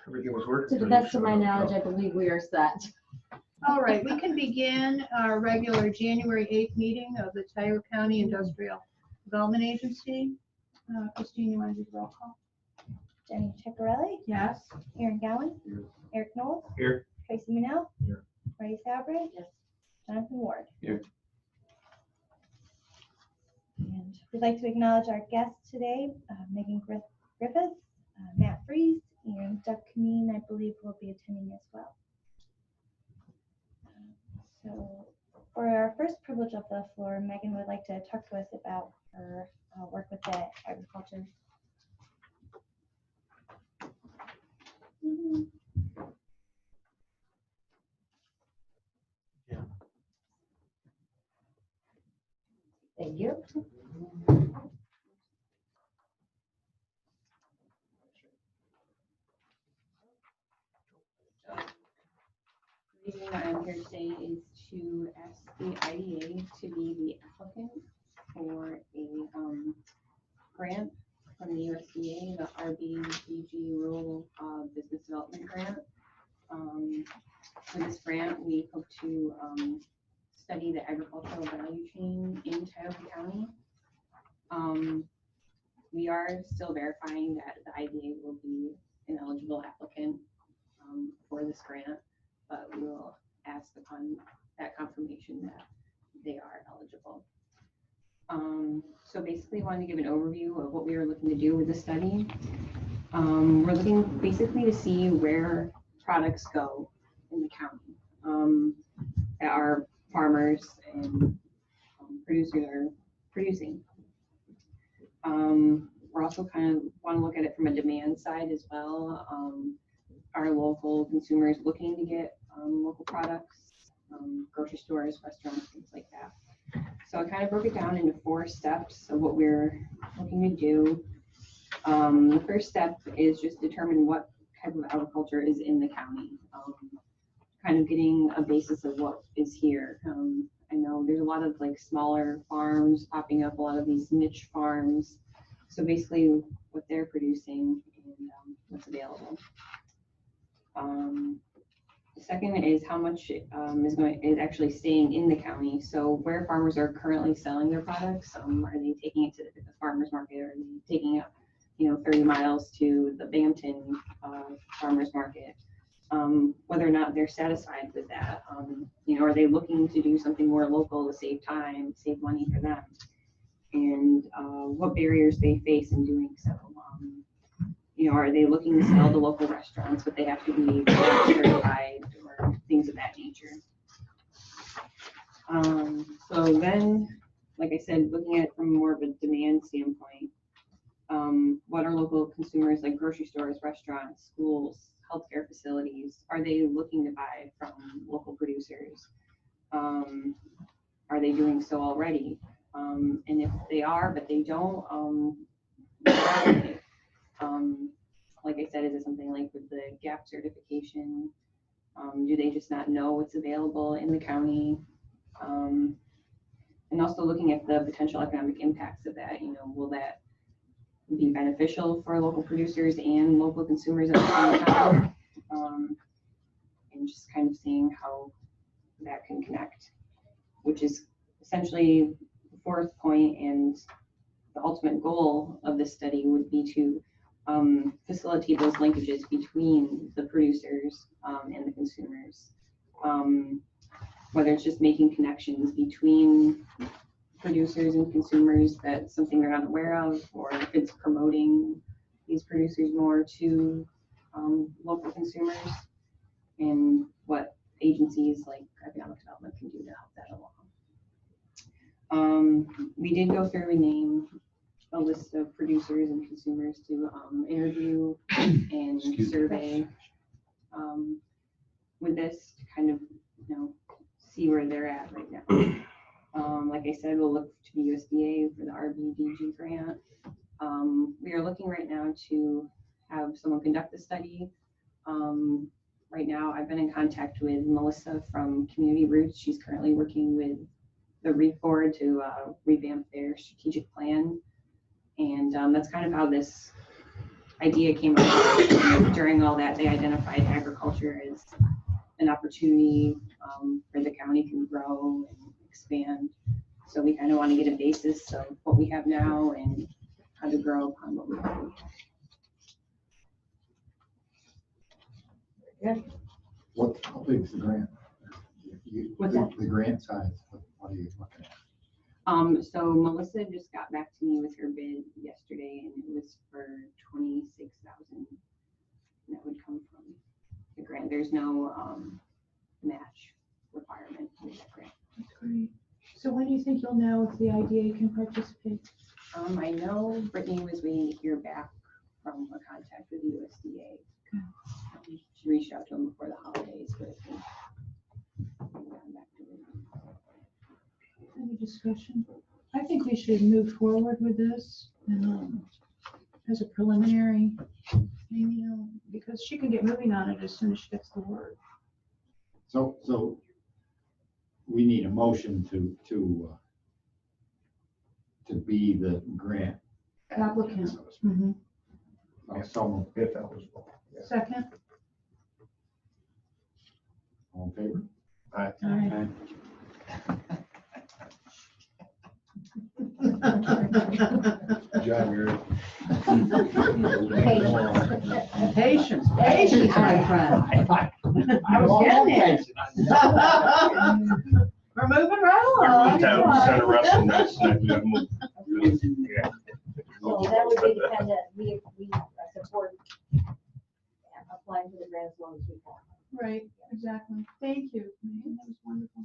Everything was working. To the best of my knowledge, I believe we are set. All right, we can begin our regular January 8th meeting of the Tioga County Industrial Development Agency. Christine, you want to do the roll call? Jenny Ciccarelli, Yes. Aaron Gowan, Here. Eric Knowles, Here. Tracy Manell, Here. Marty Sabri, Yes. Jonathan Ward. Here. And we'd like to acknowledge our guests today, Megan Griffiths, Matt Fries, and Doug Kameen, I believe, will be attending as well. So for our first privilege of the floor, Megan would like to talk to us about her work with the agriculture. Thank you. The reason I'm here today is to ask the IDA to be the applicant for a grant from the USDA, the RBDG Rural Business Development Grant. For this grant, we hope to study the agricultural value chain in Tioga County. We are still verifying that the IDA will be an eligible applicant for this grant, but we will ask upon that confirmation that they are eligible. So basically, I wanted to give an overview of what we are looking to do with the study. We're looking basically to see where products go in the county that our farmers and producers are producing. We're also kind of want to look at it from a demand side as well. Are local consumers looking to get local products, grocery stores, restaurants, things like that. So I kind of broke it down into 4 steps of what we're looking to do. The first step is just determine what type of agriculture is in the county, kind of getting a basis of what is here. I know there's a lot of like smaller farms popping up, a lot of these niche farms. So basically what they're producing and what's available. The second is how much is actually staying in the county. So where farmers are currently selling their products, are they taking it to the farmers market, or are they taking it, 30 miles to the Bampton farmers market? Whether or not they're satisfied with that, are they looking to do something more local to save time, save money for them, and what barriers they face in doing so. Are they looking to sell to local restaurants, but they have to be certified or things of that nature? So then, like I said, looking at it from more of a demand standpoint, what are local consumers like grocery stores, restaurants, schools, healthcare facilities, are they looking to buy from local producers? Are they doing so already? And if they are, but they don't, like I said, is it something like with the GAP certification? Do they just not know what's available in the county? And also looking at the potential economic impacts of that, will that be beneficial for local producers and local consumers at the same time? And just kind of seeing how that can connect, which is essentially the 4th point, and the ultimate goal of this study would be to facilitate those linkages between the producers and the consumers, whether it's just making connections between producers and consumers, that's something they're not aware of, or if it's promoting these producers more to local consumers, and what agencies like economic development can do to help that along. We did go through and name a list of producers and consumers to interview and survey with this to kind of see where they're at right now. Like I said, we'll look to the USDA for the RBDG grant. We are looking right now to have someone conduct the study. Right now, I've been in contact with Melissa from Community Roots. She's currently working with the REAP board to revamp their strategic plan. And that's kind of how this idea came up. During all that, they identified agriculture as an opportunity where the county can grow and expand. So we kind of want to get a basis of what we have now and how to grow upon what we have. How big is the grant? What's that? The grant size, what are you looking at? So Melissa just got back to me with her bid yesterday, and it was for $26,000. That would come from the grant. There's no match requirement with that grant. That's great. So when do you think you'll know if the IDA can participate? I know Brittany was waiting to hear back from her contact with USDA. She reached out to them before the holidays, but I think they've gotten back to her. Any discussion? I think we should move forward with this as a preliminary, because she can get moving on it as soon as she gets the word. So we need a motion to be the grant Applicant. so to speak. Mhm. So if eligible. Second? All in favor? Aye. John, you're. Patience, patience, my friend. I was getting it. We're moving right along. Center wrestling next night. We gotta move. Yeah. So that would be dependent, we support applying for the grant as long as we can. Right, exactly. Thank you. Megan, that was wonderful.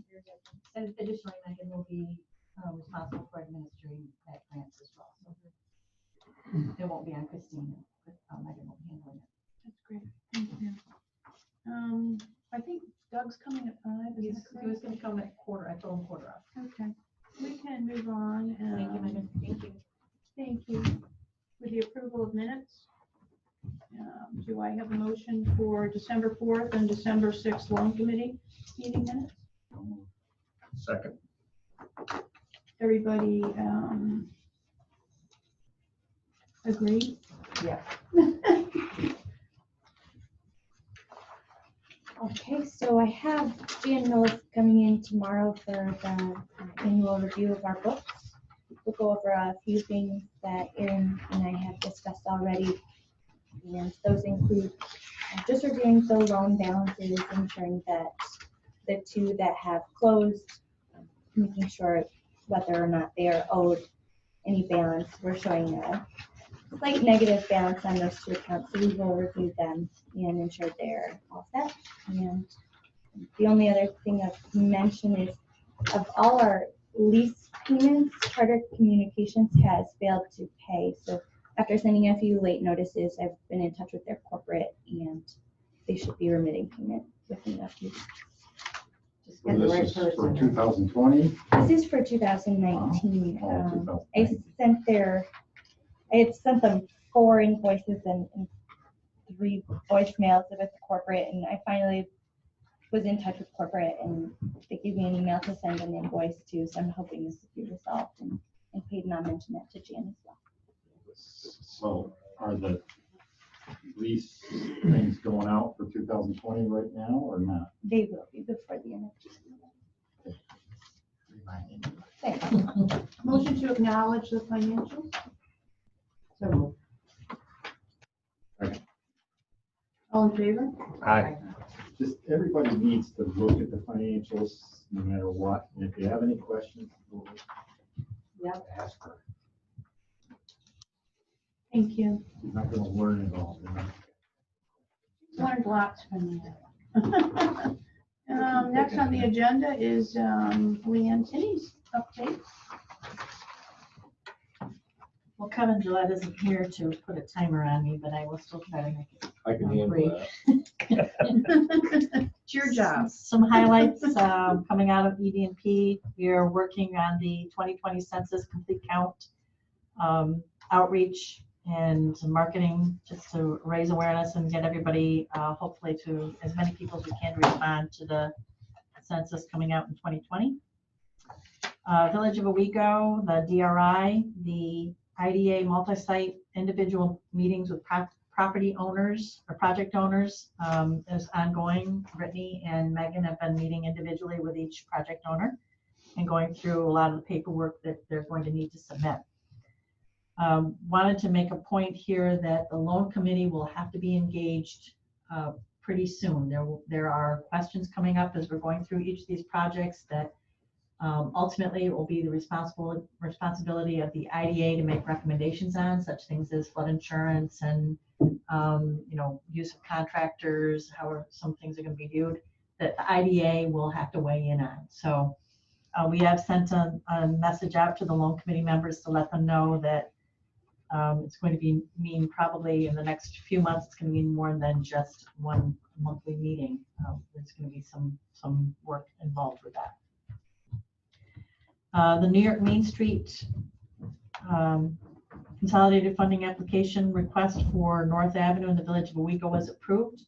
And additionally, Megan will be responsible for administering that grant as well. So it won't be on Christine, but Megan will be handling it. That's great. Thank you. I think Doug's coming at 5. He was going to come at quarter. I told him quarter up. Okay. We can move on. Thank you, Megan. Thank you. Thank you. With the approval of minutes, do I have a motion for December 4th and December 6th loan committee meeting minutes? Second. Everybody agree? Yeah. Okay, so I have Jan Millis coming in tomorrow for the annual review of our books. We'll go over a few things that Erin and I have discussed already. And those include just reviewing the loan balances, ensuring that the two that have closed, making sure whether or not they are owed any balance. We're showing a slight negative balance on those two accounts, so we will review them and ensure they're all set. And the only other thing I've mentioned is of all our lease payments, Charter Communications has failed to pay. So after sending a few late notices, I've been in touch with their corporate and they should be remitting payment within a few weeks. Just get the This right is for person. 2020. This is for 2019. Oh, I had sent them 4 invoices and 3 voicemails with the corporate, and I finally was in touch with corporate and they gave me an email to send an invoice to, so I'm hoping this will be resolved and paid, and I'll mention that to Jan as well. So are the lease things going out for 2020 right now or not? They will be before the end of Reminding me. June. Motion to acknowledge the financials? So moved. All in favor? Aye. Just everybody needs to look at the financials no matter what. And if you have any questions, Yep. ask her. Thank you. She's not going to learn it all. Learned lots from you. Next on the agenda is Leanne Tinney's update. Well, Kevin Gillette isn't here to put a timer on me, but I will still try to make it. I can handle Great. that. It's your job. Some highlights coming out of ED&P. We are working on the 2020 census complete count outreach and marketing just to raise awareness and get everybody, hopefully to as many people as we can to respond to the census coming out in 2020. Village of Owego, the DRI, the IDA multi-site individual meetings with property owners or project owners is ongoing. Brittany and Megan have been meeting individually with each project owner and going through a lot of the paperwork that they're going to need to submit. Wanted to make a point here that the loan committee will have to be engaged pretty soon. There are questions coming up as we're going through each of these projects that ultimately it will be the responsibility of the IDA to make recommendations on, such things as flood insurance and use of contractors, how some things are going to be viewed, that the IDA will have to weigh in on. So we have sent a message out to the loan committee members to let them know that it's going to mean probably in the next few months, it's going to mean more than just one monthly meeting. There's going to be some work involved with that. The New York Main Street consolidated funding application request for North Avenue in the Village of Owego was approved.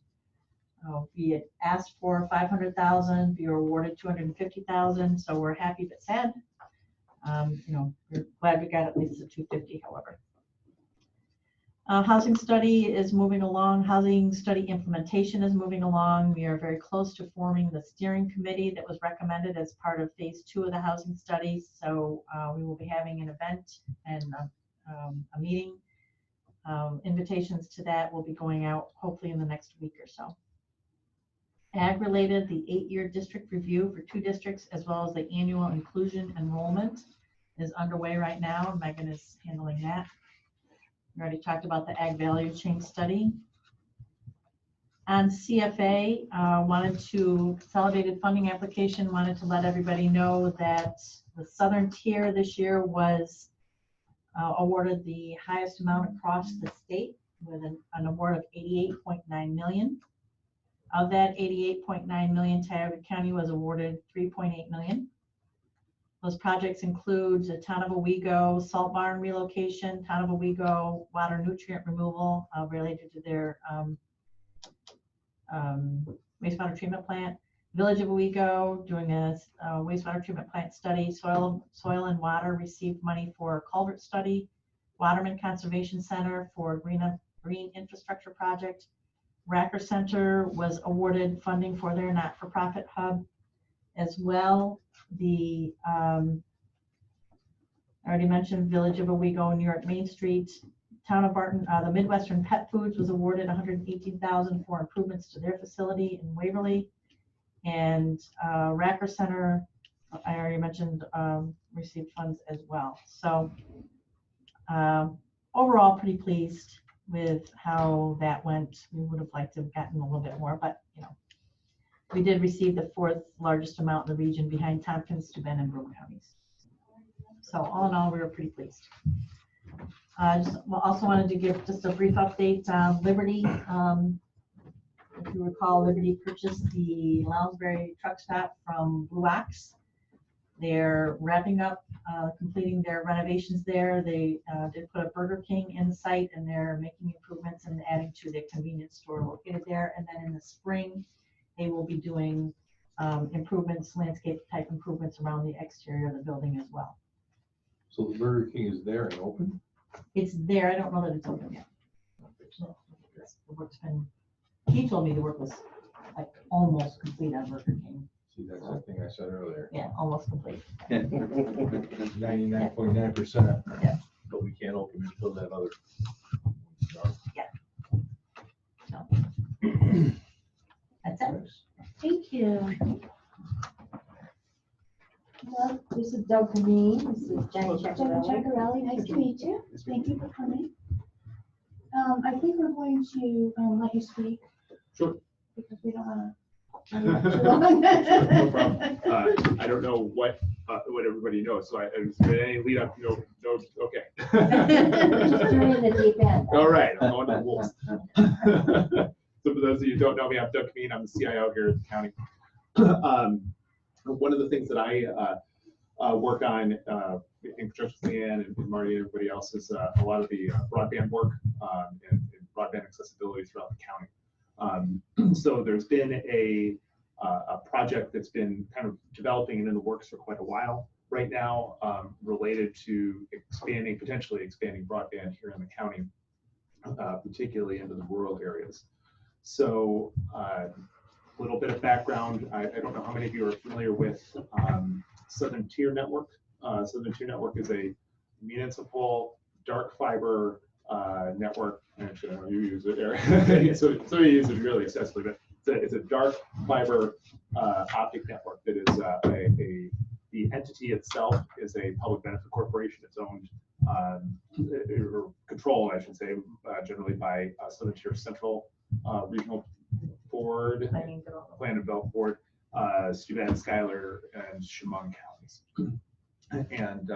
We had asked for $500,000. We were awarded $250,000, so we're happy but sad. We're glad we got at least the $250,000, however. Housing study is moving along. Housing study implementation is moving along. We are very close to forming the steering committee that was recommended as part of phase 2 of the housing study. So we will be having an event and a meeting. Invitations to that will be going out hopefully in the next week or so. Ag related, the 8-year district review for 2 districts, as well as the annual inclusion enrollment is underway right now. Megan is handling that. We already talked about the ag value chain study. On CFA, consolidated funding application, wanted to let everybody know that the southern tier this year was awarded the highest amount across the state with an award of $88.9 million. Of that $88.9 million, Tioga County was awarded $3.8 million. Those projects include the Town of Owego salt barn relocation, Town of Owego water nutrient removal related to their wastewater treatment plant, Village of Owego doing a wastewater treatment plant study, soil and water received money for a culvert study, Waterman Conservation Center for green infrastructure project, Racker Center was awarded funding for their not-for-profit hub. As well, the I already mentioned Village of Owego, New York Main Street, Town of Barton, the Midwestern Pet Foods was awarded $118,000 for improvements to their facility in Waverly, and Racker Center, I already mentioned, received funds as well. So overall, pretty pleased with how that went. We would have liked to have gotten a little bit more, but we did receive the 4th largest amount in the region behind Tompkins, Steuben, and Broome counties. So all in all, we were pretty pleased. Also wanted to give just a brief update on Liberty. If you recall, Liberty purchased the Lounsbury truck stop from Blue Ox. They're wrapping up, completing their renovations there. They did put a Burger King in the site, and they're making improvements and adding to the convenience store located there. And then in the spring, they will be doing improvements, landscape type improvements around the exterior of the building as well. So the Burger King is there and open? It's there. I don't know that it's open yet. The work's been, he told me the work was like almost complete on Burger King. See, that's the thing I said earlier. Yeah, almost complete. 99.9%. Yeah. But we can't open until that other. That's it. Thank you. Well, this is Doug Green. This is Jenny Jenny Chacarelli. Chacarelli, nice to meet you. Thank you for coming. I think we're going to let you speak. Sure. Because we don't want No problem. I don't know what everybody knows, so is there any lead up? No, okay. Just threw in the deep end. All right, I'm going to the wolves. So for those of you who don't know me, I'm Doug Mean. I'm the CIO here at the county. One of the things that I work on in conjunction with Leanne and Marty and everybody else is a lot of the broadband work and broadband accessibility throughout the county. So there's been a project that's been kind of developing and in the works for quite a while right now related to potentially expanding broadband here in the county. particularly into the rural areas. So a little bit of background, I don't know how many of you are familiar with Southern Tier Network. Southern Tier Network is a municipal dark fiber network. Actually, I don't know if you use it there. so you use it really accessibly, but it's a dark fiber optic network that is the entity itself is a public benefit corporation. It's owned or controlled, I should say, generally by Southern Tier Central Regional Board, Planning development. Plan and Development Board, Steuben, Schuyler, and Chemung counties. And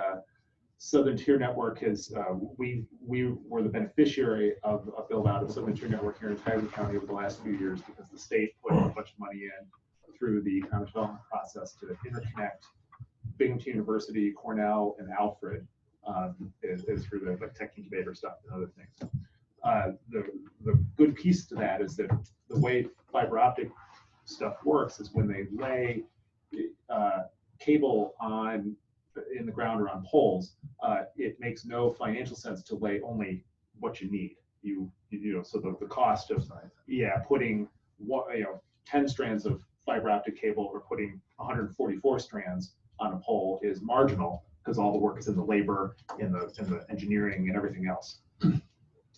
Southern Tier Network is, we were the beneficiary of a build out of Southern Tier Network here in Tyler County over the last few years because the state put a bunch of money in through the economic development process to interconnect Binghamton University, Cornell, and Alfred is through the like tech incubator stuff and other things. The good piece to that is that the way fiber optic stuff works is when they lay cable in the ground or on poles, it makes no financial sense to lay only what you need. You know, so the cost of putting 10 strands of fiber optic cable or putting 144 strands on a pole is marginal because all the work is in the labor, in the engineering, and everything else.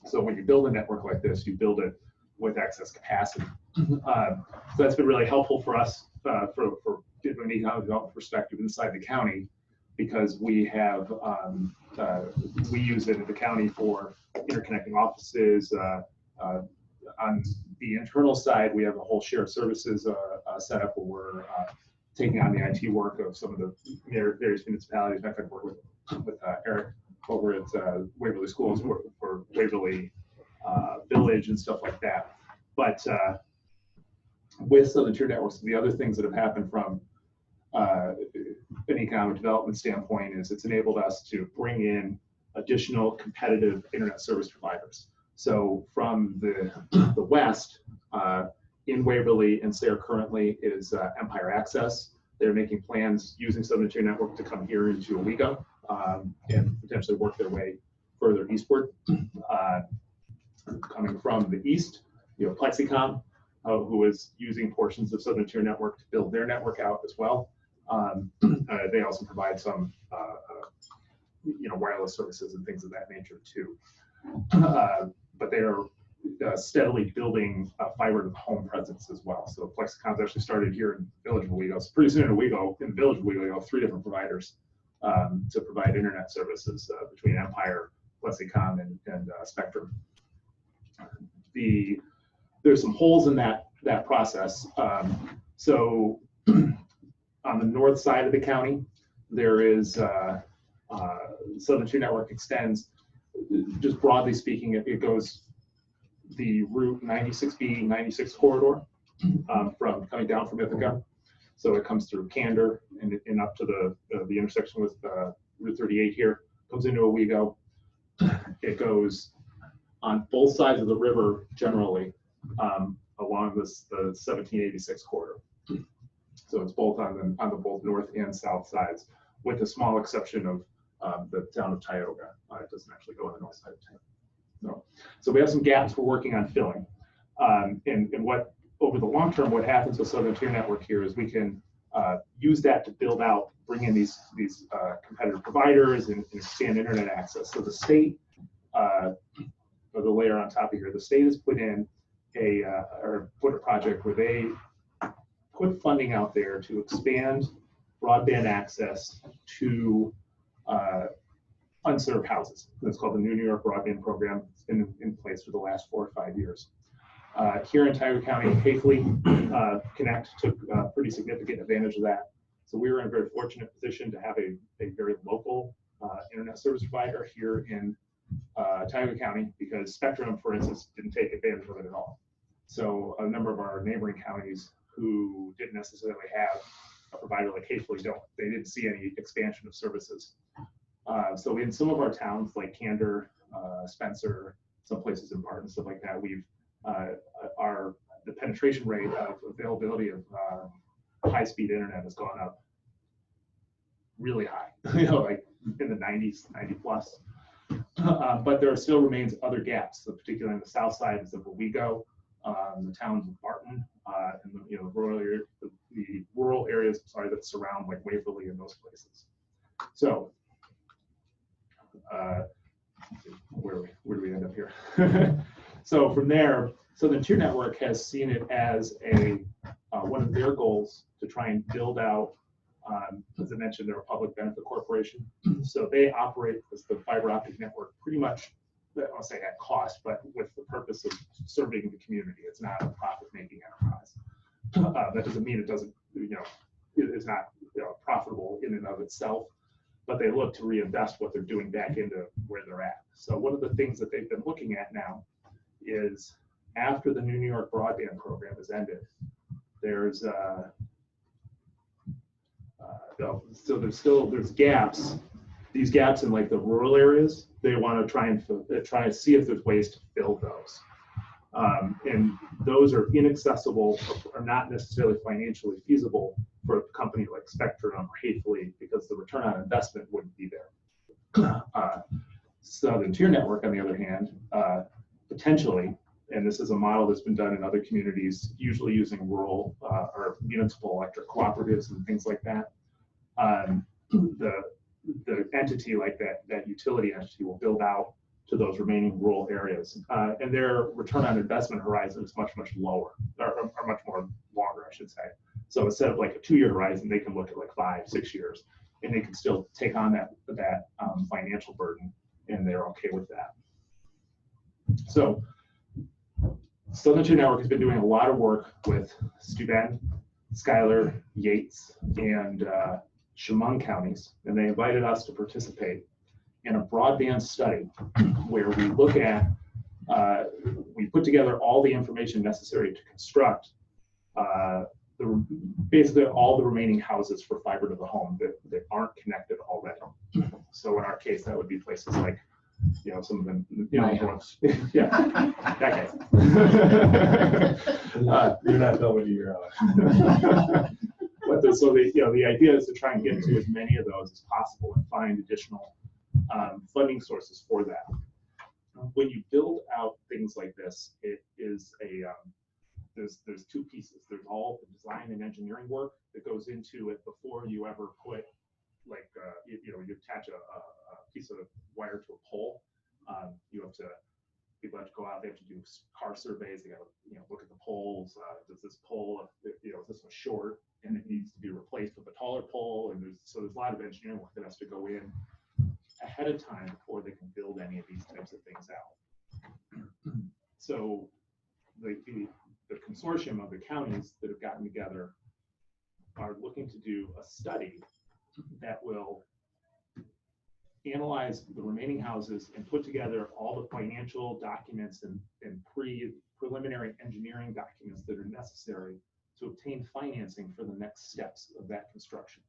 So when you build a network like this, you build it with excess capacity. So that's been really helpful for us from an economic development perspective inside the county, because we have we use it at the county for interconnecting offices. On the internal side, we have a whole shared services setup where we're taking on the IT work of some of the various municipalities. In fact, I work with Eric over at Waverly Schools for Waverly Village and stuff like that. But with Southern Tier Networks, the other things that have happened from an economic development standpoint is it's enabled us to bring in additional competitive internet service providers. So from the west, in Waverly and Sayre currently is Empire Access. They're making plans using Southern Tier Network to come here into Owego and potentially work their way further eastward. Coming from the east, you know, Plexicom, who is using portions of Southern Tier Network to build their network out as well. They also provide some wireless services and things of that nature too. But they are steadily building a fiber to the home presence as well. So Plexicom's actually started here in the village of Owego. So pretty soon in Owego, in the village of Owego, you have 3 different providers to provide internet services between Empire, Plexicom, and Spectrum. There's some holes in that process. So on the north side of the county, there is Southern Tier Network extends, just broadly speaking, it goes the Route 96B, 96 corridor from coming down from Ithaca. So it comes through Candor and up to the intersection with Route 38 here, comes into Owego. It goes on both sides of the river generally along the 1786 corridor. So it's both on the both north and south sides, with a small exception of the town of Tioga. It doesn't actually go on the north side of town. So we have some gaps we're working on filling. And what over the long term, what happens with Southern Tier Network here is we can use that to build out, bring in these competitive providers and expand internet access. So the state, or the layer on top of here, the state has put in put a project where they put funding out there to expand broadband access to unserved houses. That's called the New York Broadband Program. It's been in place for the last 4 or 5 years. Here in Tioga County, Hafley Connect took pretty significant advantage of that. So we were in a very fortunate position to have a very local internet service provider here in Tioga County, because Spectrum, for instance, didn't take advantage of it at all. So a number of our neighboring counties who didn't necessarily have a provider like Hafley they didn't see any expansion of services. So in some of our towns like Candor, Spencer, some places in Barton, stuff like that, we've the penetration rate of availability of high-speed internet has gone up really high, like in the 90s, 90 plus. But there still remains other gaps, so particularly on the south side is of Owego, the towns of Barton, and the rural areas, sorry, that surround like Waverly and those places. So where do we end up here? So from there, so the Tier Network has seen it as a one of their goals to try and build out, as I mentioned, they're a public benefit corporation. So they operate as the fiber optic network pretty much, I'll say at cost, but with the purpose of serving the community. It's not a profit-making enterprise. That doesn't mean it doesn't, it's not profitable in and of itself, but they look to reinvest what they're doing back into where they're at. So one of the things that they've been looking at now is after the New York broadband program has ended, there's so there's gaps. These gaps in like the rural areas, they want to try and see if there's ways to fill those. And those are inaccessible or not necessarily financially feasible for a company like Spectrum or Hatefully because the return on investment wouldn't be there. Southern Tier Network, on the other hand, potentially, and this is a model that's been done in other communities, usually using rural or municipal electric cooperatives and things like that. The entity like that utility entity will build out to those remaining rural areas, and their return on investment horizon is much lower, or much more longer, I should say. So instead of like a 2-year horizon, they can look at like 5-6 years, and they can still take on that financial burden, and they're okay with that. So Southern Tier Network has been doing a lot of work with Steuben, Schuyler, Yates, and Chemung counties, and they invited us to participate in a broadband study where we look at, we put together all the information necessary to construct basically all the remaining houses for fiber to the home that aren't connected already. So in our case, that would be places like, some of them, ones, yeah, that guy. You're not telling me you're out. But so the idea is to try and get to as many of those as possible and find additional funding sources for that. When you build out things like this, it is there's two pieces. There's all the design and engineering work that goes into it before you ever put like you attach a piece of wire to a pole. People have to go out. They have to do car surveys. They got to look at the poles. Does this pole, is this one short, and it needs to be replaced with a taller pole? And there's a lot of engineering work that has to go in ahead of time before they can build any of these types of things out. So the consortium of the counties that have gotten together are looking to do a study that will analyze the remaining houses and put together all the financial documents and preliminary engineering documents that are necessary to obtain financing for the next steps of that construction.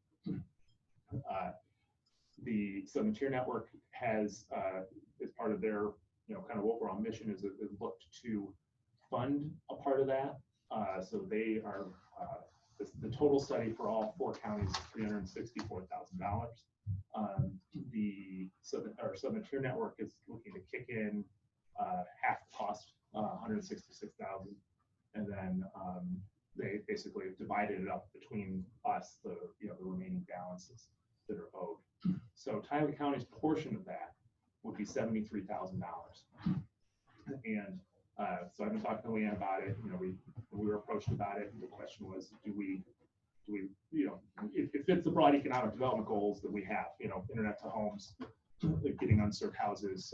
The Southern Tier Network has, as part of their kind of overall mission, is looked to fund a part of that. So they are the total study for all 4 counties is $364,000. The Southern Tier Network is looking to kick in half the cost, $166,000, and then they basically have divided it up between us, the remaining balances that are owed. So Tioga County's portion of that would be $73,000. And so I've been talking to Leanne about it. We were approached about it, and the question was, do we it fits the broad economic development goals that we have, internet to homes, getting unserved houses.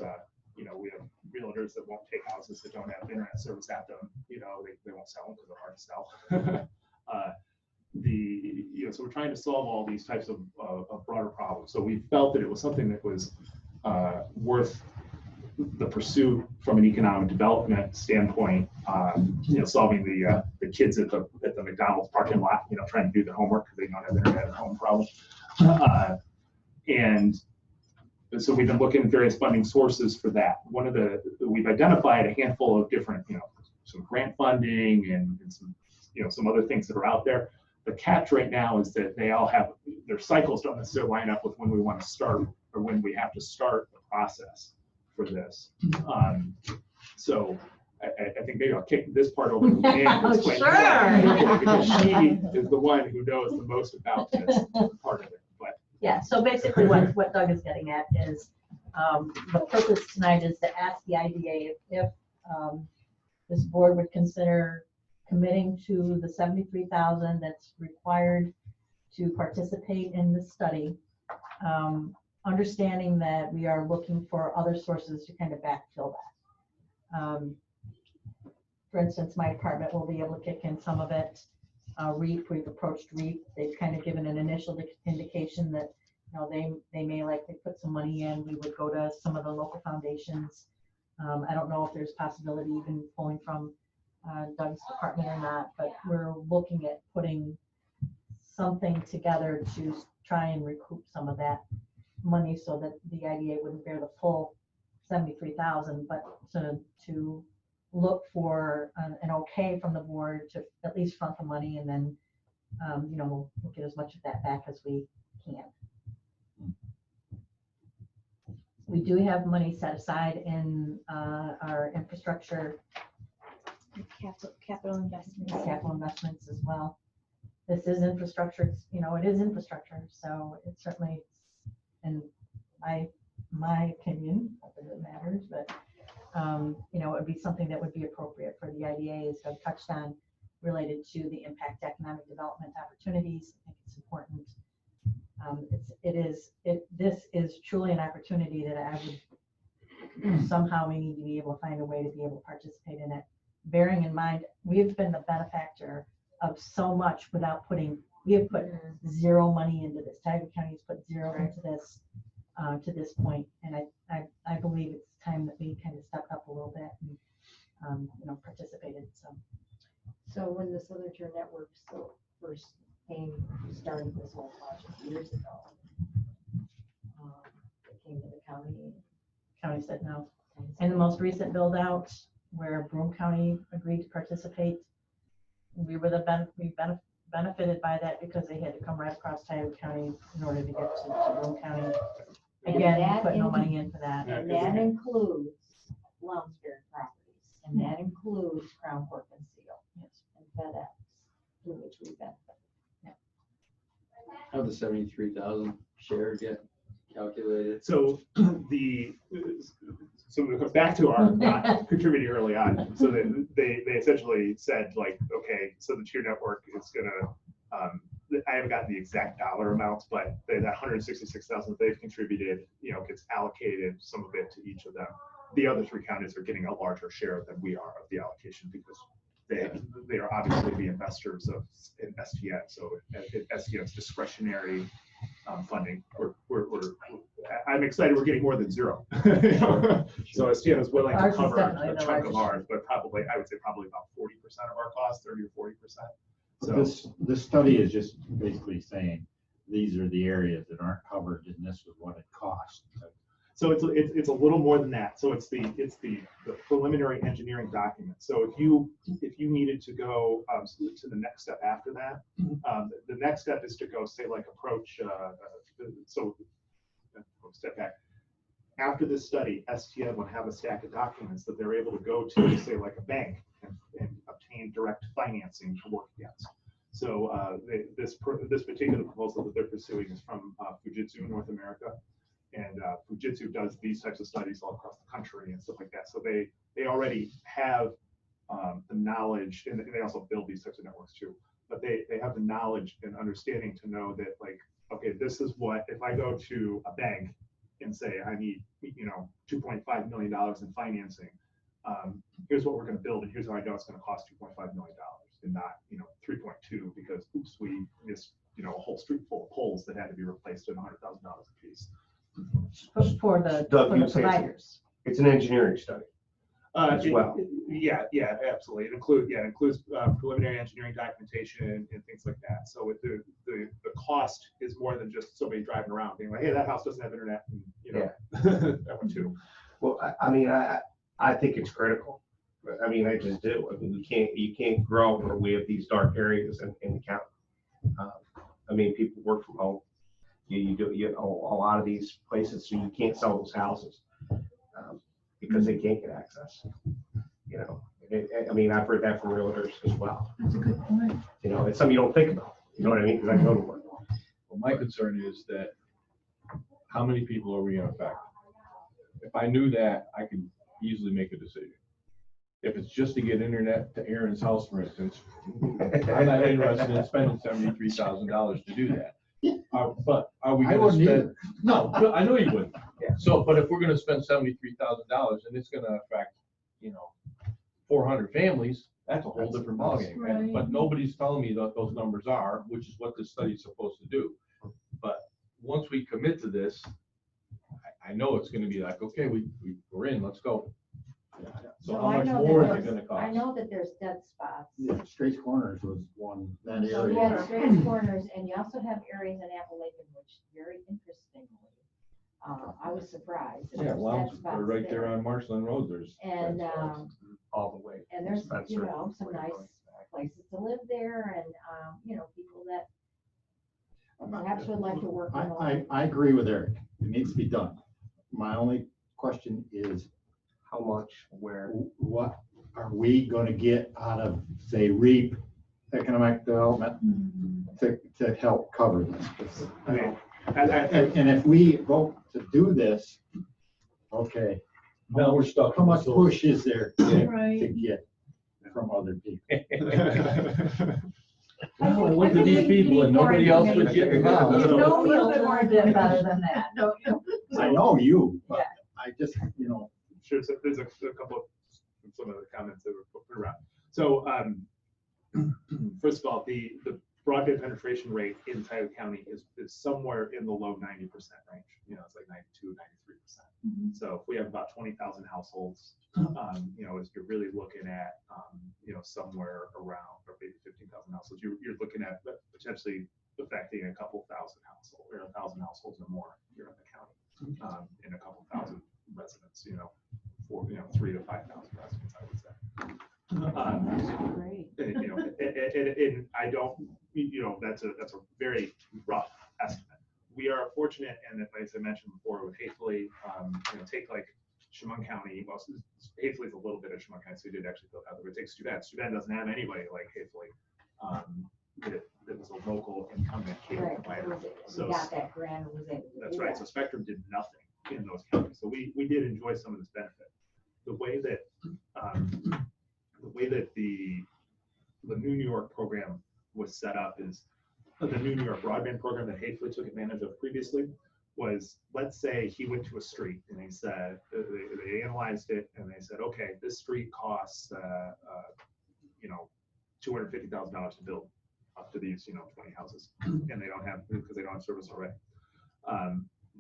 We have realtors that won't take houses that don't have internet service at them. They won't sell them because they're hard to sell. So we're trying to solve all these types of broader problems. So we felt that it was something that was worth the pursuit from an economic development standpoint. Solving the kids at the McDonald's parking lot, trying to do their homework because they don't have internet at home problem. And so we've been looking at various funding sources for that. We've identified a handful of different, some grant funding and some other things that are out there. The catch right now is that they all have, their cycles don't necessarily line up with when we want to start or when we have to start the process for this. So I think maybe I'll kick this part over to Leanne to explain more, because she is the one who knows the most about this part of it. But Yeah, so basically what Doug is getting at is, the purpose tonight is to ask the IDA if this board would consider committing to the 73,000 that's required to participate in the study, understanding that we are looking for other sources to kind of backfill that. For instance, my department will be able to kick in some of it. REAP, we've approached REAP. They've kind of given an initial indication that, you know, they may likely put some money in. We would go to some of the local foundations. I don't know if there's possibility even pulling from Doug's department or not, but we're looking at putting something together to try and recoup some of that money so that the IDA wouldn't bear the full 73,000, but to look for an okay from the board to at least front the money, and then you know, we'll get as much of that back as we can. We do have money set aside in our infrastructure Capital investments. capital investments as well. This is infrastructure, you know, it is infrastructure, so it certainly, in my opinion, not that it matters, but you know, it would be something that would be appropriate for the IDA, as I've touched on, related to the impact economic development opportunities. I think it's important. This is truly an opportunity that I would, somehow we need to be able to find a way to be able to participate in it. Bearing in mind, we've been the benefactor of so much without we have put zero money into this. Tioga County has put zero into this to this point, and I believe it's time that we kind of stepped up a little bit and you know, participated. So when the Signature Network first started this whole project years ago, it came to the county. County said no. And the most recent build out where Broome County agreed to participate, we benefited by that because they had to come right across Tioga County in order to get to Broome County. Again, we put no money in for that. And that includes Lounsbury properties, and that includes Crown Cork and Seal, and FedEx, through which we benefit. How did the 73,000 share get calculated? so so we go back to our not contributing early on. So they essentially said, like, okay, so the tier network is gonna, I haven't gotten the exact dollar amounts, but that 166,000 they've contributed, you know, gets allocated, some of it to each of them. The other three counties are getting a larger share than we are of the allocation because they are obviously the investors in STN. So STN's discretionary funding. I'm excited we're getting more than zero. So STN is willing to cover a chunk of ours, but probably, I would say probably about 40% of our cost, 30 or 40%. So this study is just basically saying these are the areas that aren't covered, and this is what it costs. So it's a little more than that. So it's the preliminary engineering document. So if you needed to go to the next step after that, the next step is to go say like approach. So step back. After this study, STN would have a stack of documents that they're able to go to say like a bank and obtain direct financing to work against. So this particular proposal that they're pursuing is from Fujitsu North America. And Fujitsu does these types of studies all across the country and stuff like that. So they already have the knowledge, and they also build these types of networks too. But they have the knowledge and understanding to know that, like, okay, this is what, if I go to a bank and say I need, you know, $2.5 million in financing, here's what we're going to build, and here's how I know it's going to cost $2.5 million and not, you know, 3.2 because oops, we missed, you know, a whole street full of poles that had to be replaced at $100,000 a piece. For the providers. It's an engineering study as well. Yeah, absolutely. It includes preliminary engineering documentation and things like that. So with the cost is more than just somebody driving around being like, hey, that house doesn't have internet, and you know, that one too. Well, I mean, I think it's critical. I mean, I just do. I mean, you can't grow where we have these dark areas in the county. I mean, people work from home. a lot of these places, so you can't sell those houses because they can't get access. You know, I mean, I've heard that from realtors as well. That's a good point. You know, it's something you don't think about. You know what I mean? Because I go to work. Well, my concern is that how many people are we gonna affect? If I knew that, I could easily make a decision. If it's just to get internet to Aaron's house, for instance, I'm not interested in spending $73,000 to do that. But are we I gonna wouldn't spend? either. No, I know you wouldn't. Yeah. So, but if we're gonna spend $73,000 and it's gonna affect, 400 families, that's a whole different ballgame. Right. But nobody's telling me what those numbers are, which is what this study is supposed to do. But once we commit to this, I know it's gonna be like, okay, we're in, let's go. So how I much know that more is it there's- gonna cost? I know that there's dead spots. Yeah, Straits Corners was one, that So you have area. straight corners, and you also have areas in Appalachian, which very interestingly, I was surprised. that Yeah, there's Lounge, dead spots right there on Marshland Road, there's. And, All the way. and there's, Spencer, you know, some where you're nice going back. places to live there, and, people that perhaps would like to work on. I agree with Eric. It needs to be done. My only question is, How much, where? what are we gonna get out of, say, REAP, economic development, to help cover this? I mean, And if we vote to do this, okay, Now we're stuck. how much push is there to Right. get from other people? Oh, look at these people and nobody else would get involved. You know me a little bit more better than that, don't you? I know you, but I just, Sure, so there's a couple of, some of the comments that were put around. So, first of all, the broadband penetration rate in Tioga County is somewhere in the low 90% range. It's like 92, 93%. So if we have about 20,000 households, as you're really looking at, somewhere around, or maybe 15,000 households, you're looking at potentially affecting a couple thousand households, or 1,000 households or more here in the county, in a couple thousand residents, for 3,000 to 5,000 residents, I would say. Great. And I don't, that's a very rough estimate. We are fortunate, and as I mentioned before, with Haefely, take like Chemung County, well, Haefely is a little bit of Chemung County, so we did actually build out, but take Steuben. Steuben doesn't have anybody like Haefely. That was a local incumbent cable Right, provider. we got that grant, and was able to That's do right. that. So Spectrum did nothing in those counties. So we did enjoy some of this benefit. The way that the New York program was set up is the New York broadband program that Haefely took advantage of previously was, let's say he went to a street and he said, they analyzed it and they said, okay, this street costs, $250,000 to build up to these, 20 houses, and they don't have, because they don't have service already.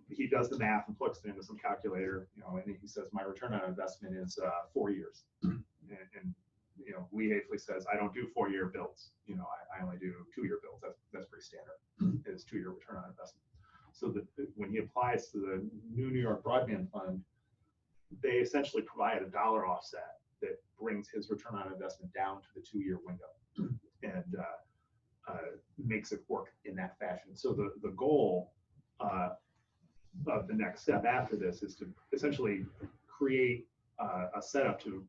He does the math and plugs it into some calculator, and he says, my return on investment is 4 years. And Lee Haefely says, I don't do 4-year builds. I only do 2-year builds. That's pretty standard. Is 2-year return on investment. So when he applies to the New York Broadband Fund, they essentially provide a dollar offset that brings his return on investment down to the 2-year window, and makes it work in that fashion. So the goal of the next step after this is to essentially create a setup to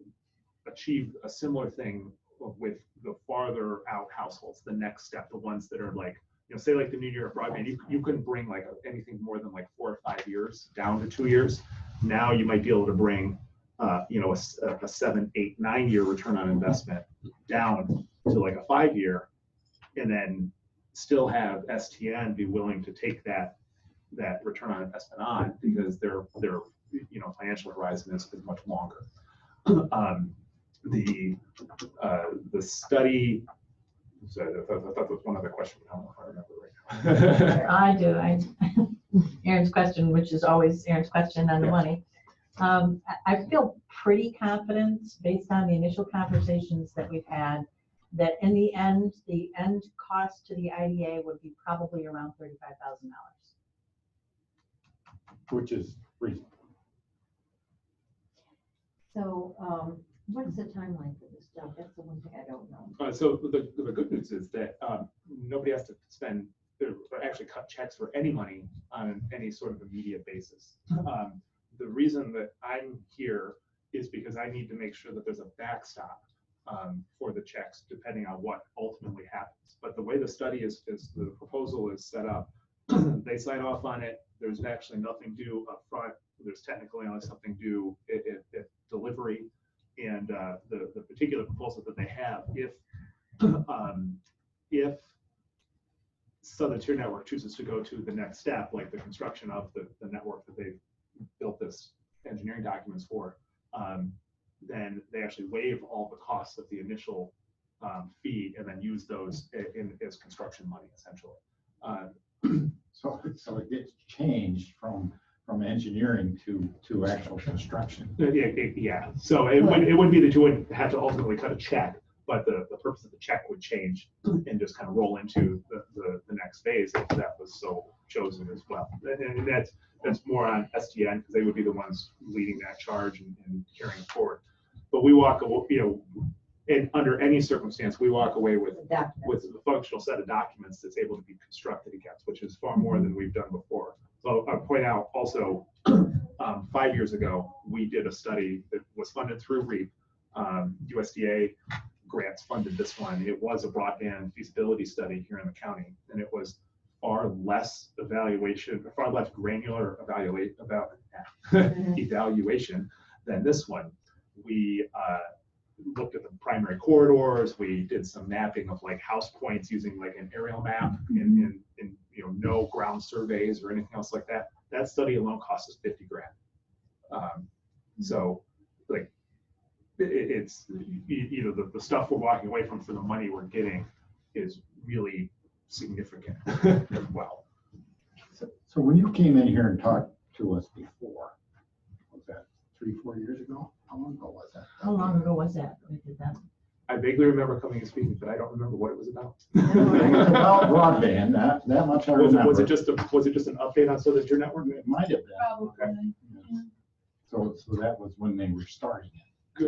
achieve a similar thing with the farther out households, the next step, the ones that are like, say like the New York Broadband, you couldn't bring like anything more than like 4 or 5 years down to 2 years. Now you might be able to bring, a 7, 8, 9 year return on investment down to like a 5-year, and then still have STN be willing to take that return on investment on, because their financial horizon is much longer. The study, so I thought there was one other question, I don't know if I remember right now. I do. Aaron's question, which is always Aaron's question on the money. I feel pretty confident, based on the initial conversations that we've had, that in the end cost to the IDA would be probably around $35,000. Which is reasonable. So, what is the timeline for this job? That's the one thing I don't know. So the good news is that nobody has to actually cut checks for any money on any sort of immediate basis. The reason that I'm here is because I need to make sure that there's a backstop for the checks, depending on what ultimately happens. But the way the study is the proposal is set up, they sign off on it. There's actually nothing due up front. There's technically only something due at delivery. And the particular proposal that they have, if Southern Tier Network chooses to go to the next step, like the construction of the network that they've built this engineering documents for, then they actually waive all the costs of the initial fee and then use those as construction money, essentially. So it gets changed from engineering to actual construction. Yeah, so it wouldn't be that you would have to ultimately cut a check, but the purpose of the check would change and just kind of roll into the next phase if that was so chosen as well. And that's more on STN because they would be the ones leading that charge and carrying it forward. But we walk away, and under any circumstance, we walk away with a functional set of documents that's able to be constructed against, which is far more than we've done before. So I'll point out also, 5 years ago, we did a study that was funded through REAP. USDA grants funded this one. It was a broadband feasibility study here in the county, and it was far less granular evaluation than this one. We looked at the primary corridors. We did some mapping of like house points using like an aerial map and no ground surveys or anything else like that. That study alone cost us $50,000. So like it's the stuff we're walking away from for the money we're getting is really significant as well. So when you came in here and talked to us before, was that 3-4 years ago? How long ago was that? How long ago was that? We did that? I vaguely remember coming and speaking, but I don't remember what it was about. It was about broadband, that much I remember. Was it just an update on Southern Tier Network? It might have been. Probably. Yeah. So that was when they were starting it.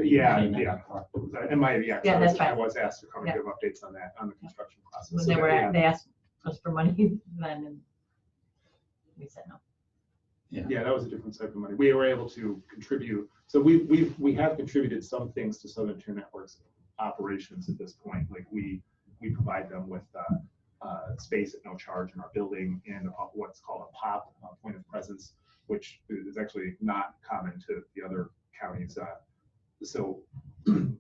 Yeah. Yeah, that's I right. was asked to come and give updates on that, on the construction process. When So they asked us for money then, and we said no. Yeah, that was a different type of money. We were able to contribute. So we have contributed some things to Southern Tier Network's operations at this point. Like we provide them with space at no charge in our building and what's called a POP, point of presence, which is actually not common to the other counties. So in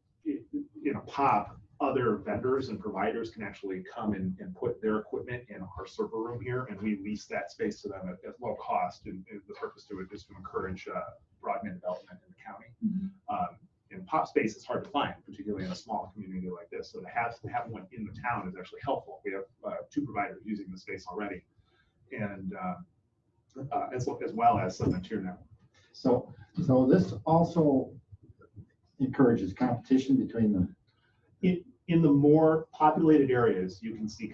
a POP, other vendors and providers can actually come and put their equipment in our server room here, and we lease that space to them at low cost. And the purpose to it is to encourage broadband development in the county. And POP space is hard to find, particularly in a small community like this. So to have one in the town is actually helpful. We have 2 providers using the space already, and as well as Southern Tier Network. So this also encourages competition between the. In the more populated areas, you can see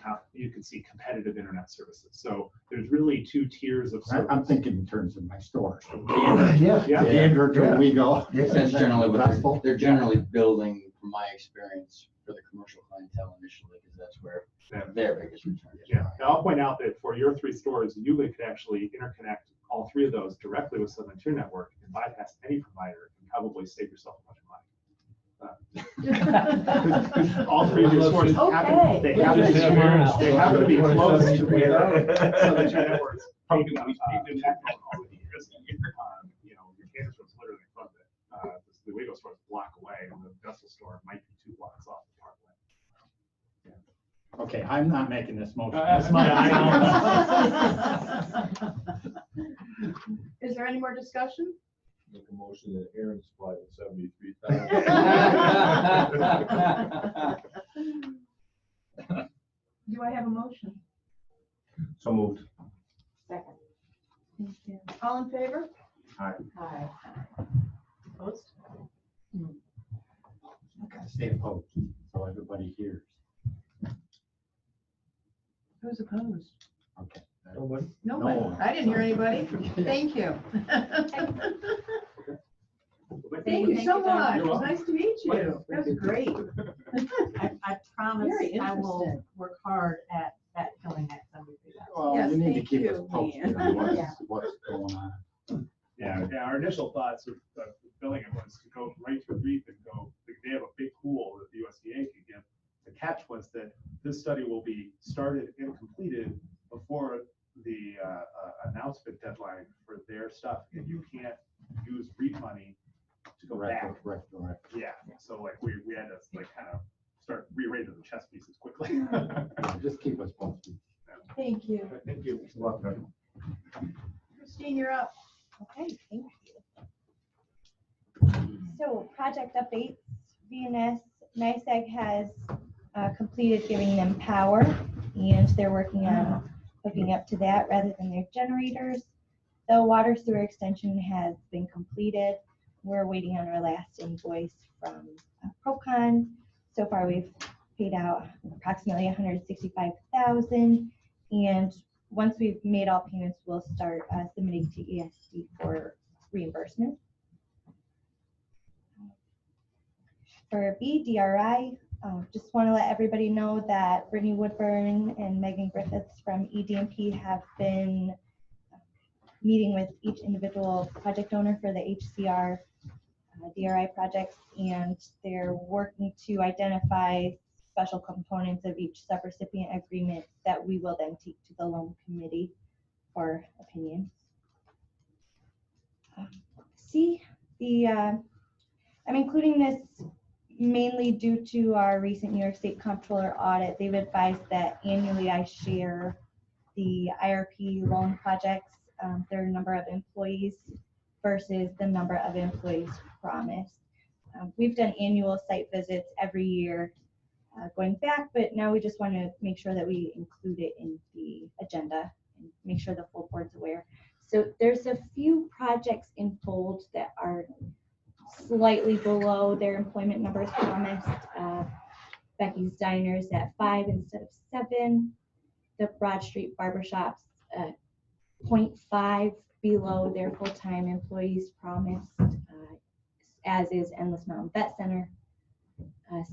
competitive internet services. So there's really 2 tiers of service. I'm thinking in terms of my stores. Yeah. Android, we go. That's generally what they're generally building, from my experience, for the commercial clientele initially, because that's where their biggest return is. Yeah. Now I'll point out that for your 3 stores, you could actually interconnect all 3 of those directly with Southern Tier Network and bypass any provider and probably save yourself a bunch of money. All 3 of your stores happen to be close to where Southern Tier Network's your Kansas store's literally in front of it. The Wego store is a block away, and the Vessel store might be 2 blocks off the parkway. Okay, I'm not making this motion. That's my Is there any more discussion? Make a motion that Aaron supplied with 73,000. Do I have a motion? So moved. Second. Thank you. All in favor? Hi. Opposed? I gotta stay opposed, so everybody hears. Who's opposed? Okay. Nobody. No. I didn't hear anybody. Thank you. Thank you so much. It was nice to meet you. That was great. I promise Very I will interesting. work hard at filling that 73,000. Well, keep us you. posted Man. on Yeah. what's going on. Yeah, our initial thoughts of billing it was to go right to REAP and go, they have a big pool that the USDA could give. The catch was that this study will be started and completed before the announcement deadline for their stuff, and you can't use REAP money to go back. Right. Yeah, so like we had to like kind of start rearranging the chess pieces quickly. Yeah, just keep us posted. Thank you. Thank you. Christine, you're up. Okay, thank you. So project updates, VNS, NICEAG has completed giving them power, and they're working on hooking up to that rather than their generators. The water sewer extension has been completed. We're waiting on our last invoice from Procon. So far, we've paid out approximately $165,000, and once we've made all payments, we'll start submitting to ESD for reimbursement. For BDRI, just want to let everybody know that Brittany Woodburn and Megan Griffiths from EDMP have been meeting with each individual project owner for the HCR DRI projects, and they're working to identify special components of each subrecipient agreement that we will then take to the loan committee for opinions. I'm including this mainly due to our recent New York State Comptroller audit. They've advised that annually I share the IRP loan projects, their number of employees versus the number of employees promised. We've done annual site visits every year going back, but now we just want to make sure that we include it in the agenda and make sure the full board's aware. So there's a few projects in bold that are slightly below their employment numbers promised. Becky's Diners at 5 instead of 7. The Broad Street Barbershops 0.5 below their full-time employees promised, as is Endless Mountain Vet Center.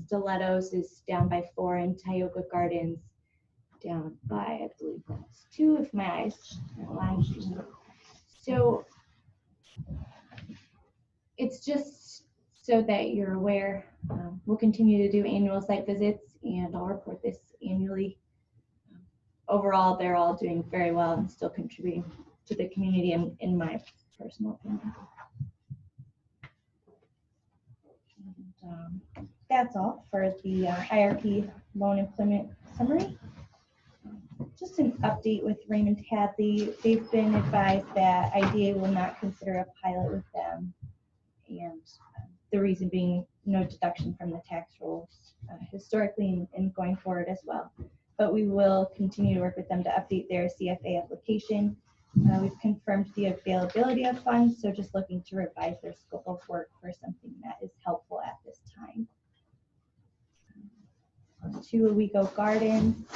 Stilettos is down by 4, and Tioga Gardens down by, I believe that's 2 if my eyes are lying. So it's just so that you're aware. We'll continue to do annual site visits, and I'll report this annually. Overall, they're all doing very well and still contributing to the community, in my personal opinion. And, that's all for the IRP loan employment summary. Just an update with Raymond Hadley. They've been advised that IDA will not consider a pilot with them, and the reason being no deduction from the tax rolls historically and going forward as well. But we will continue to work with them to update their CFA application. We've confirmed the availability of funds, so just looking to revise their scope of work for something that is helpful at this time. To Owego Gardens,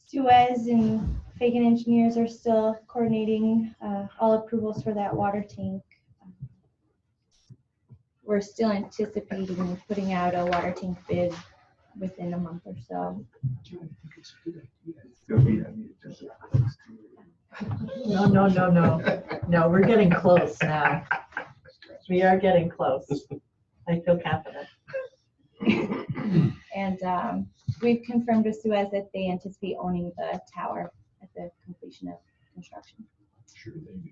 Suez and Fagan engineers are still coordinating all approvals for that water tank. We're still anticipating putting out a water tank bid within a month or so. No, we're getting close now. We are getting close. I feel confident. And we've confirmed with Suez that they anticipate owning the tower at the completion of construction. Sure they do.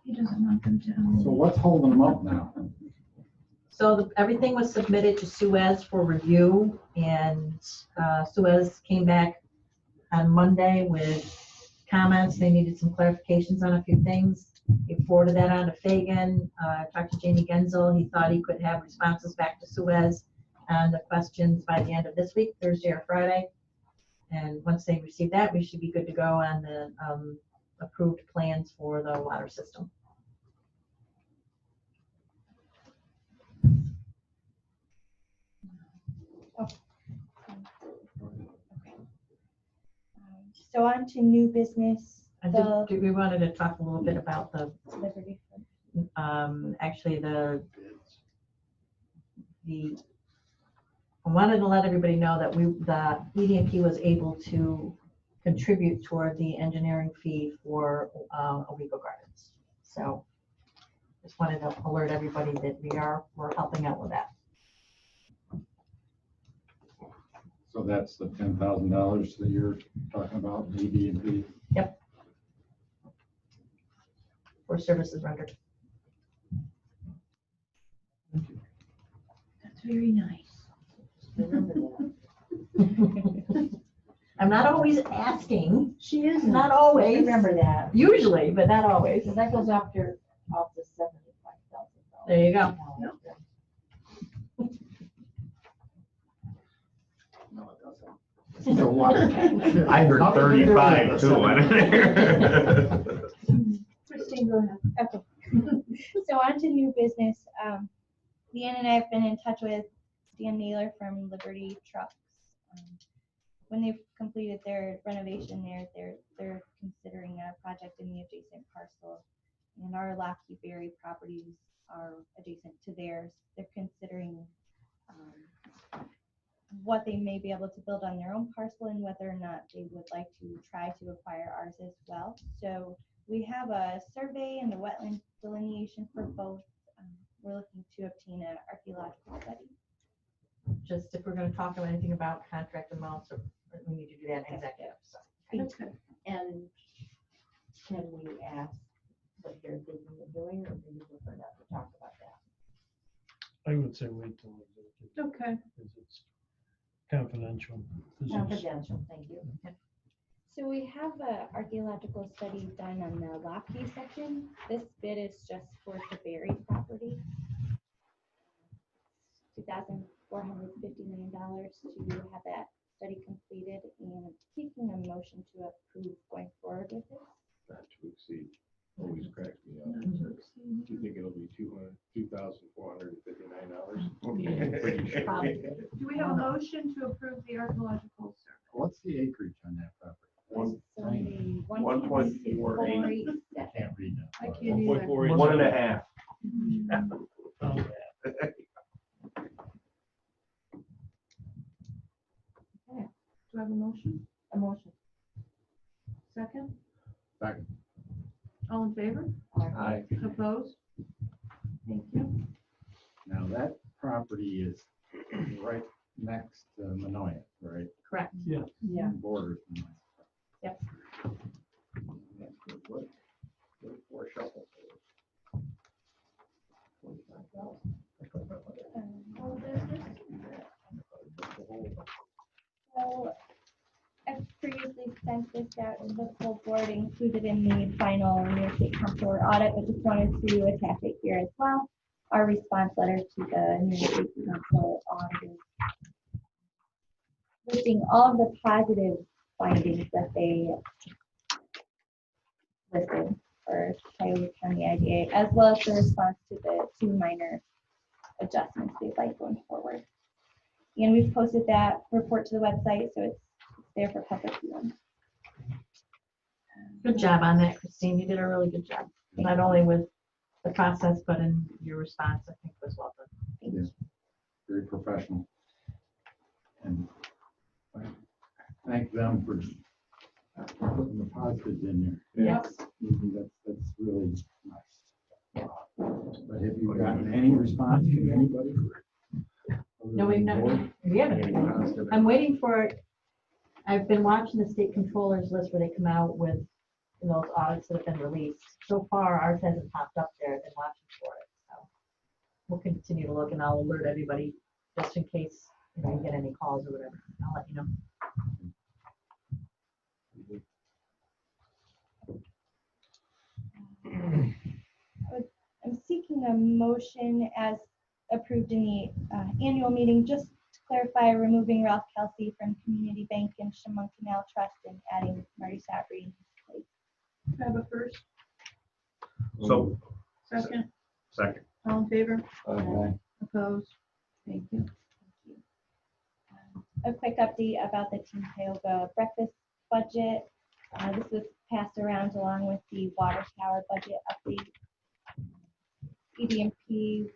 He doesn't want them to own. So what's holding them up now? So everything was submitted to Suez for review, and Suez came back on Monday with comments. They needed some clarifications on a few things. He forwarded that on to Fagan. Talked to Jamie Genzel. He thought he could have responses back to Suez on the questions by the end of this week, Thursday or Friday. And once they receive that, we should be good to go on the approved plans for the water system. So on to new business. We wanted to talk a little bit about the Liberty. actually the I wanted to let everybody know that the ED&P was able to contribute toward the engineering fee for Owego Gardens. So just wanted to alert everybody that we're helping out with that. So that's the $10,000 that you're talking about, AD&P? Yep. For services rendered. That's very nice. Remember that. I'm not always asking, She is not always, Remember that. usually, but not always. So that goes off the $75,000. There you go. No, it doesn't. So what? I heard How did you do 35 this? too. Christine, go ahead. Okay. So on to new business. Deanne and I have been in touch with Dan Naylor from Liberty Trucks. When they've completed their renovation there, they're considering a project in the adjacent parcel. And our Lockheed Berry properties are adjacent to theirs. They're considering what they may be able to build on their own parcel and whether or not they would like to try to acquire ours as well. So we have a survey and the wetland delineation for both. We're looking to obtain an archaeological study. Just if we're going to talk about anything about contract amounts, we need to do that in executive. So. Okay. And can we ask what they're thinking of doing, or do you prefer not to talk about that? I would say wait till executive, Okay. because it's confidential. This is- Confidential, thank you. So we have an archaeological study done on the Lockheed section. This bid is just for the Berry property. $2,459 to have that study completed, and seeking a motion to approve going forward with it. Not to exceed. Always cracks me up. Do you think it'll be $2,459? Pretty sure. Probably. Do we have a motion to approve the archaeological survey? What's the acreage on that property? It's only 1.48. I can't read that. I can't either. 1.48. 1.5. Oh, Do I have a motion? A motion. Second? Second. All in favor? Aye. Opposed? Thank you. Now, that property is right next to Minoia, right? Correct. yeah. Yeah. Borders. Minoia. Yep. That's good. What 4 shovels? 25,000. So I've previously sent this out to the full board, included in the final New York State Comptroller audit, but just wanted to attach it here as well. Our response letter to the New York State Comptroller audit, listing all of the positive findings that they listed for Cuyahoga County IDA, as well as the response to the 2 minor adjustments they'd like going forward. And we've posted that report to the website, so it's there for public viewing. Good job on that, Christine. You did a really good job. Not only with the process, but in your response, I think was well done. Yes, very professional. And I thank them for putting the positives in there. Yes. That's really nice. But have you gotten any response from anybody? No, we haven't. I'm waiting for it. I've been watching the state controllers list where they come out with those audits that have been released. So far, ours hasn't popped up there. I've been watching for it. So we'll continue to look, and I'll alert everybody just in case we get any calls or whatever. I'll let you know. I'm seeking a motion as approved in the annual meeting, just to clarify, removing Ralph Kelsey from Community Bank and Chemung Canal Trust and adding Marty Sabri in his place. Do I have a first? So, Second? second. All in favor? Okay. Opposed? Thank you. A quick update about the Team Cuyahoga breakfast budget. This was passed around along with the water tower budget update. ED&P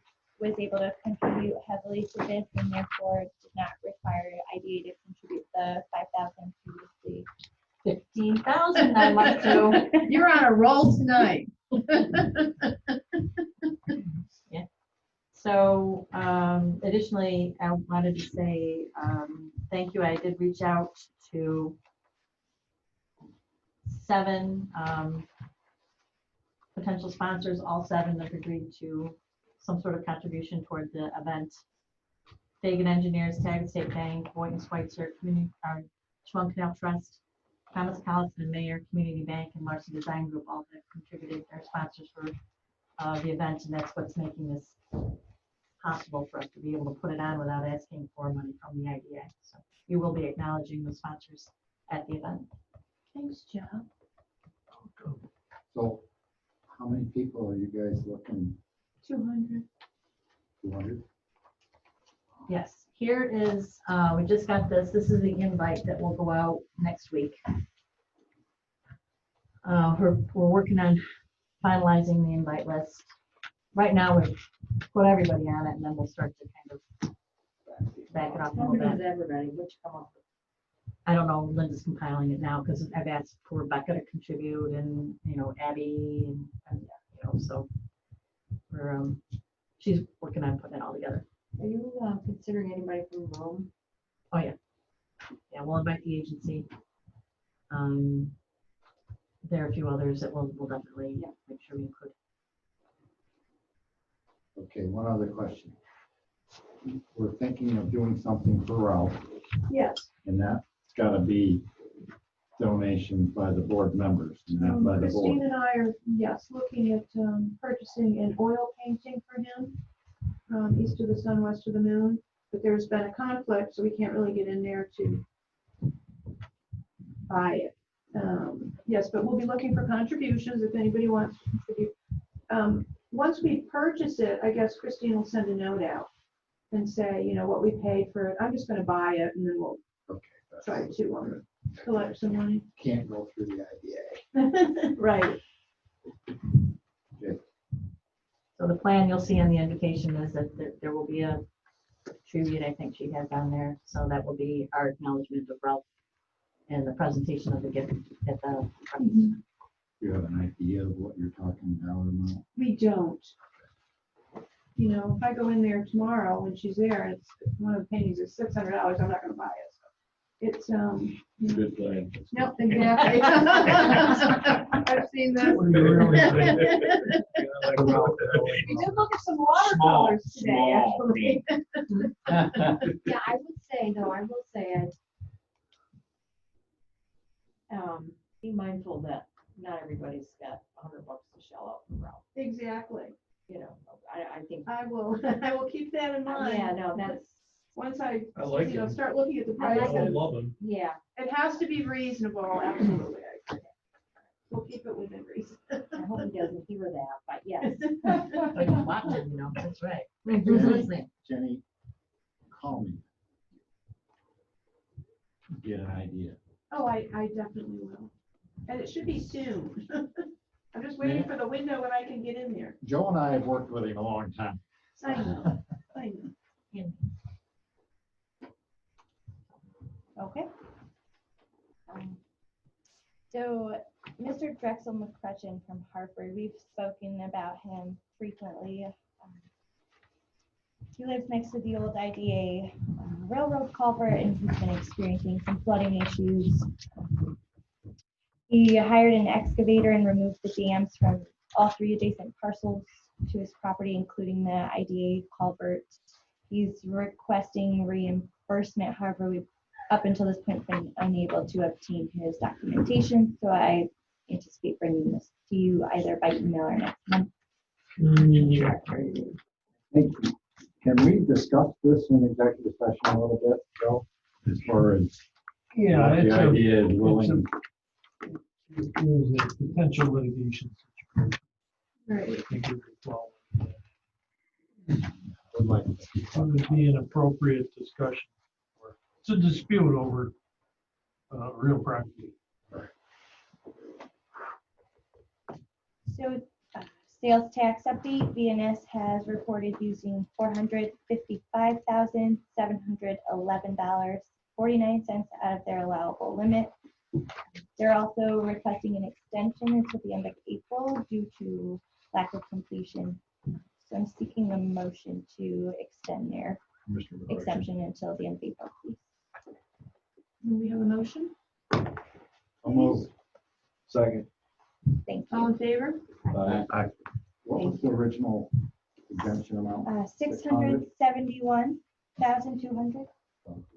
was able to contribute heavily to this and therefore did not require IDA to contribute the 5,000 previously. 15,000 I must do. You're on a roll tonight. So additionally, I wanted to say thank you. I did reach out to 7 potential sponsors. All 7 have agreed to some sort of contribution toward the event. Fagan Engineers, Tag State Bank, Boynton Schweitzer, Schwung Canal Trust, Thomas Collison and Mayor Community Bank, and Larson Design Group all have contributed their sponsors for the event, and that's what's making this possible for us to be able to put it on without asking for money from the IDA. So you will be acknowledging the sponsors at the event. Thanks, Jeff. So how many people are you guys looking? 200. 200? Yes, here is, we just got this. This is the invite that will go out next week. We're working on finalizing the invite list. Right now, we've put everybody on it, and then we'll start to kind of back it off a How little many bit. is everybody? What you come up with? I don't know, Linda's compiling it now because I've asked for Rebecca to contribute and, Abby and so we're, she's working on putting it all together. Are you considering anybody from Rome? Oh, yeah. Yeah, we'll invite the agency. There are a few others that we'll definitely make sure we include. Okay, one other question. We're thinking of doing something for Ralph, Yes. and that's gotta be donations by the board members, not by the Christine board. and I are, yes, looking at purchasing an oil painting for him, east of the sun, west of the moon. But there's been a conflict, so we can't really get in there to buy it. Yes, but we'll be looking for contributions if anybody wants to contribute. Once we purchase it, I guess Christine will send a note out and say, what we paid for it. I'm just gonna buy it and then we'll try to collect some money. Can't go through the IDA. Right. Okay. So the plan you'll see on the invitation is that there will be a tribute, I think she has on there. So that will be our acknowledgement of Ralph and the presentation of the gift at the. You have an idea of what you're talking dollar amount? We don't. If I go in there tomorrow when she's there, and it's one of the paintings is $600, I'm not gonna buy it. So it's Good plan. Nope, exactly. I've seen that. What do you really think? We did look at some watercolors today, actually. Yeah, I will say be mindful that not everybody's got $100 to shell out for Ralph. Exactly. I think. I will keep that in mind. Yeah, no, that's. Once I like it. start looking at the I like price. I love them. Yeah. It has to be reasonable, absolutely. We'll keep it within reason. I hope he doesn't hear that, but yes. I can watch it, that's right. Listening. Jenny, call me. Get an idea. Oh, I definitely will. And it should be soon. I'm just waiting for the window when I can get in there. Joe and I have worked with him a long time. I know, I know. Okay. So Mr. Drexel McCutcheon from Hartford, we've spoken about him frequently. He lives next to the old IDA railroad culvert, and he's been experiencing some flooding issues. He hired an excavator and removed the dams from all 3 adjacent parcels to his property, including the IDA culvert. He's requesting reimbursement. However, we've up until this point been unable to obtain his documentation. So I anticipate bringing this to you either by email or next month. Thank you. Can we discuss this in executive session a little bit, Joe? As far as Yeah, what the it's idea is willing. It is a potential litigation situation. Right. I think it would fall. Would like It would be an appropriate discussion. It's a dispute over real property. So Sales tax update, VNS has reported using $455,711.49 out of their allowable limit. They're also requesting an extension until the end of April due to lack of completion. So I'm seeking a motion to extend their Mr. McCarthy. exemption until the end of April, please. Do we have a motion? I'll move. Second. Thank All you. in favor? What was the original exemption amount? $671,200.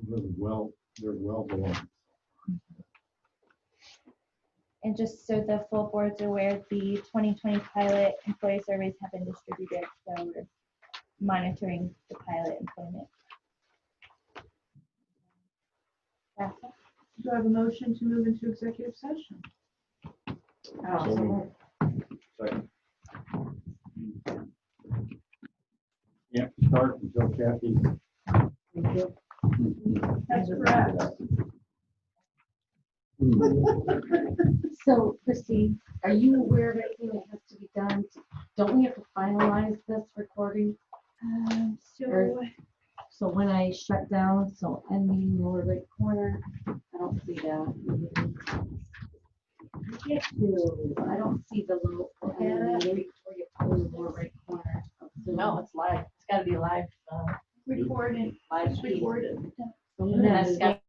They're well below. And just so the full board's aware, the 2020 pilot employee surveys have been distributed, so we're monitoring the pilot employment. Do I have a motion to move into executive session? Second. Can't start until Kathy. That's correct. So Christy, are you aware of anything that has to be done? Don't we have to finalize this recording? So when I shut down, so ending lower right corner, I don't see that. I don't see the little, where you pull the lower right corner. No, it's live. It's gotta be live. Recording. Live It's feed. recorded. So And then it's got